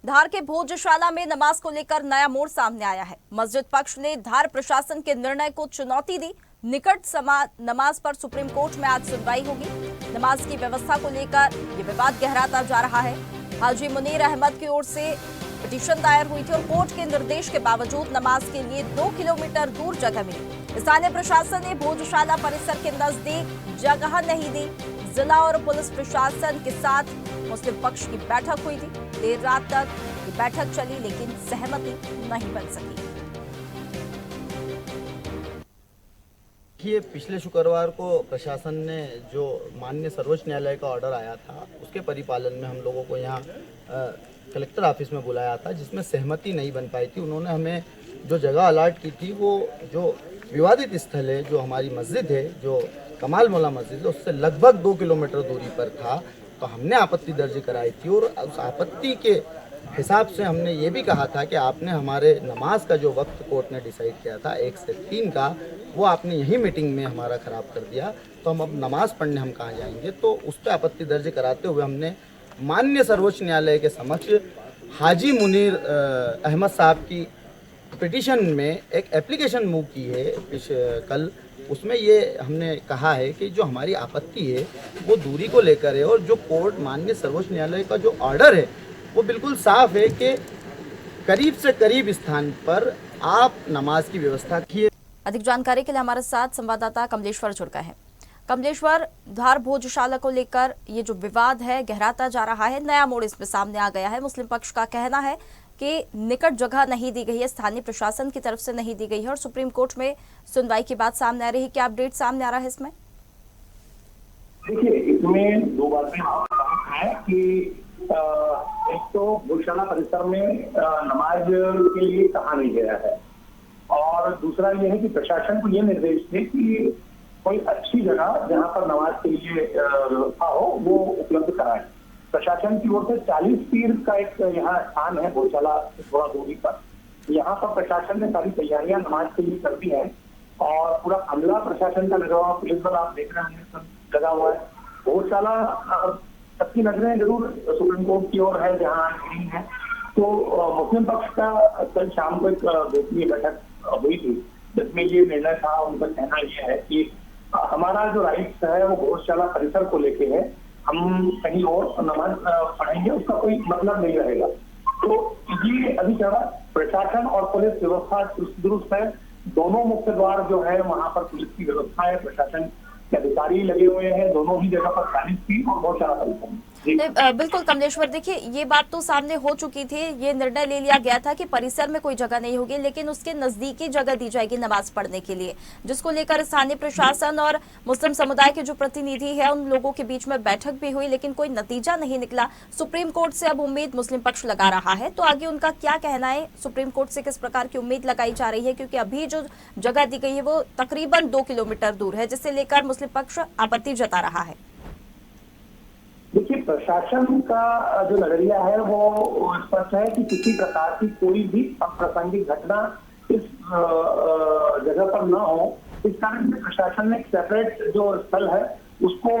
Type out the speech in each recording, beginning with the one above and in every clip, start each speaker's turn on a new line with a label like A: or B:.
A: धार के भोजशाला में नमाज को लेकर नया मोड़ सामने आया है। मस्जिद पक्ष ने धार प्रशासन के निर्णय को चुनौती दी। निकट नमाज पर सुप्रीम कोर्ट में आज सुनवाई होगी। नमाज की व्यवस्था को लेकर ये विवाद गहराता जा रहा है। हाजी मुनीर अहमद की ओर से पिटीशन दायर हुई थी और कोर्ट के निर्देश के बावजूद नमाज के लिए 2 किलोमीटर दूर जगह मिली। स्थानीय प्रशासन ने भोजशाला परिसर के नजदीक जगह नहीं दी। जिला और पुलिस प्रशासन के साथ मुस्लिम पक्ष की बैठक हुई थी। देर रात तक ये बैठक चली लेकिन सहमति नहीं बन सकी।
B: देखिए, पिछले शुक्रवार को प्रशासन ने जो माननीय सर्वोच्च न्यायालय का ऑर्डर आया था उसके परिपालन में हम लोगों को यहाँ कलेक्टर ऑफिस में बुलाया था, जिसमें सहमति नहीं बन पाई थी। उन्होंने हमें जो जगह अलाट की थी वो जो विवादित स्थल है, जो हमारी मस्जिद है, जो कमाल मौला मस्जिद है, उससे लगभग 2 किलोमीटर दूरी पर था। तो हमने आपत्ति दर्ज कराई थी और उस आपत्ति के हिसाब से हमने ये भी कहा था कि आपने हमारे नमाज का जो वक्त कोर्ट ने डिसाइड किया था 1 से 3 का, वो आपने यही मीटिंग में हमारा ख़राब कर दिया। तो हम अब नमाज पढ़ने हम कहाँ जाएंगे? तो उस पर आपत्ति दर्ज कराते हुए हमने माननीय सर्वोच्च न्यायालय के समक्ष हाजी मुनीर अहमद साहब की पिटीशन में एक एप्लीकेशन मूव की है कल। उसमें ये हमने कहा है कि जो हमारी आपत्ति है वो दूरी को लेकर है और जो कोर्ट माननीय सर्वोच्च न्यायालय का जो ऑर्डर है वो बिल्कुल साफ है कि करीब से करीब स्थान पर आप नमाज की व्यवस्था किए।
A: अधिक जानकारी के लिए हमारे साथ संवाददाता कमलेश्वर जुड़ गए हैं। कमलेश्वर, धार भोजशाला को लेकर ये जो विवाद है गहराता जा रहा है, नया मोड़ इसमें सामने आ गया है। मुस्लिम पक्ष का कहना है कि निकट जगह नहीं दी गई है, स्थानीय प्रशासन की तरफ से नहीं दी गई है और सुप्रीम कोर्ट में सुनवाई की बात सामने आ रही है। क्या अपडेट सामने आ रहा है इसमें?
C: देखिए, इसमें 2 बातें हैं कि एक तो भोजशाला परिसर में नमाज के लिए कहा नहीं गया है और दूसरा ये है कि प्रशासन को ये निर्देश थे कि कोई अच्छी जगह जहां पर नमाज के लिए व्यवस्था हो वो उपलब्ध कराएं। प्रशासन की ओर से 40 पीर का एक यहाँ स्थान है भोजशाला से थोड़ा दूरी पर। यहाँ पर प्रशासन ने सारी तैयारियां नमाज के लिए कर दी है और पूरा अमला प्रशासन का लगा हुआ, पुलिस बल आप देख रहे हैं सब लगा हुआ है। भोजशाला सबकी नजरें जरूर सुप्रीम कोर्ट की ओर है जहाँ हियरिंग है। तो मुस्लिम पक्ष का कल शाम को एक गोपनीय बैठक हुई थी जिसमें ये निर्णय था। उनका कहना यह है कि हमारा जो राइट्स है वो भोजशाला परिसर को लेके है, हम कहीं और नमाज पढ़ेंगे उसका कोई मतलब नहीं रहेगा। तो ये अभी जगह प्रशासन और पुलिस व्यवस्था दुरुस्त है। दोनों मुख्य द्वार जो है वहां पर पुलिस की व्यवस्था है, प्रशासन के अधिकारी लगे हुए हैं दोनों ही जगह पर 40 फीट और बहुत सारा परिसर।
A: बिल्कुल कमलेश्वर, देखिए ये बात तो सामने हो चुकी थी। ये निर्णय ले लिया गया था कि परिसर में कोई जगह नहीं होगी लेकिन उसके नजदीकी जगह दी जाएगी नमाज पढ़ने के लिए, जिसको लेकर स्थानीय प्रशासन और मुस्लिम समुदाय के जो प्रतिनिधि है उन लोगों के बीच में बैठक भी हुई लेकिन कोई नतीजा नहीं निकला। सुप्रीम कोर्ट से अब उम्मीद मुस्लिम पक्ष लगा रहा है, तो आगे उनका क्या कहना है? सुप्रीम कोर्ट से किस प्रकार की उम्मीद लगाई जा रही है? क्योंकि अभी जो जगह दी गई है वो तकरीबन 2 किलोमीटर दूर है, जिसे लेकर मुस्लिम पक्ष आपत्ति जता रहा है।
C: देखिए, प्रशासन का जो नजरिया है वो स्पष्ट है कि किसी प्रकार की कोई भी अप्रासंगिक घटना इस जगह पर न हो। इस कारण से प्रशासन ने एक सेपरेट जो स्थल है उसको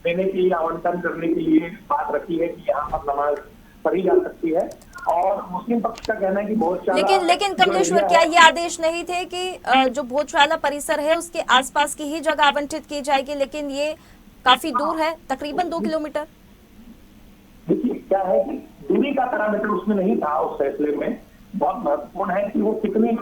C: देने के लिए, आवंटन करने के लिए बात रखी है कि यहाँ पर नमाज पढ़ी जा सकती है। और मुस्लिम पक्ष का कहना है कि भोजशाला
A: लेकिन कमलेश्वर, क्या ये आदेश नहीं थे कि जो भोजशाला परिसर है उसके आसपास की ही जगह आवंटित की जाएगी, लेकिन ये काफी दूर है, तकरीबन 2 किलोमीटर?
C: देखिए, क्या है कि दूरी का पैरामीटर उसमें नहीं था उस फैसले में। बहुत महत्वपूर्ण है कि वो कितनी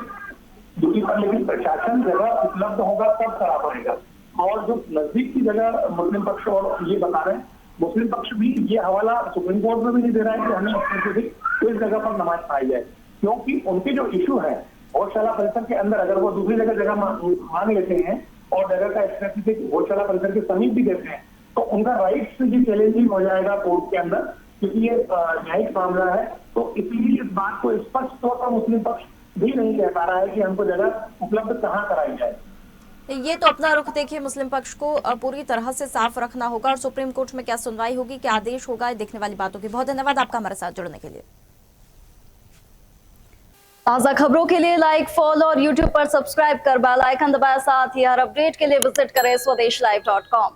C: दूरी पर, लेकिन प्रशासन जगह उपलब्ध होगा तब करा पड़ेगा। और जो नजदीक की जगह मुस्लिम पक्ष और ये बता रहे हैं, मुस्लिम पक्ष भी ये हवाला सुप्रीम कोर्ट में भी नहीं दे रहा है कि हमें स्पेसिफिक इस जगह पर नमाज पढ़ाई जाए, क्योंकि उनके जो इशू है भोजशाला परिसर के अंदर अगर वो दूसरी जगह मांग लेते हैं और जगह का स्पेसिफिक भोजशाला परिसर के समीप भी देते हैं तो उनका राइट्स भी चैलेंजिंग हो जाएगा कोर्ट के अंदर, क्योंकि ये न्यायिक मामला है। तो इसलिए इस बात को स्पष्ट तौर पर मुस्लिम पक्ष भी नहीं कह पा रहा है कि हमको जगह उपलब्ध कहाँ कराई जाए।
A: ये तो अपना रुख देखिए, मुस्लिम पक्ष को पूरी तरह से साफ रखना होगा और सुप्रीम कोर्ट में क्या सुनवाई होगी, क्या आदेश होगा, देखने वाली बातों की। बहुत धन्यवाद आपका हमारे साथ जुड़ने के लिए। ताज़ा खबरों के लिए लाइक, फॉलो और यूट्यूब पर सब्सक्राइब कर बेल आइकन दबाएं। साथ ही हर अपडेट के लिए विजिट करें स्वदेशलाइव.com।